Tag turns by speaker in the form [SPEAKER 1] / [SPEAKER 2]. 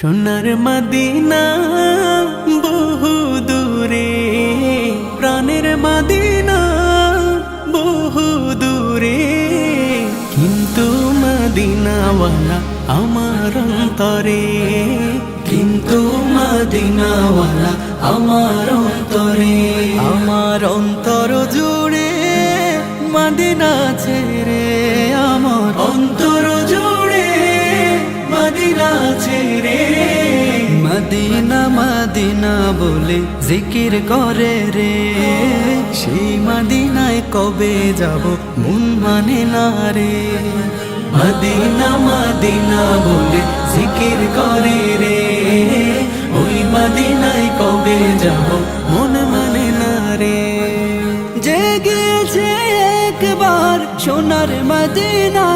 [SPEAKER 1] সোনার মদিনা বহু দূরে, প্রাণের মদিনা বহু দূরে, কিন্তু মদিনাওয়ালা আমার অন্তরে, কিন্তু মদিনাওয়ালা আমার অন্তরে। আমার অন্তর জুড়ে মদিনা ছেড়ে, আমার অন্তর জুড়ে মদিনা ছেড়ে। মদিনা মদিনা বলে জিকির করে রে, সেই মদিনায় কবে যাব মন মানে না রে। মদিনা মদিনা বলে জিকির করে রে, ওই মদিনায় কবে যাব মন মানে না রে। জেগেছে একবার সোনার মদিনা,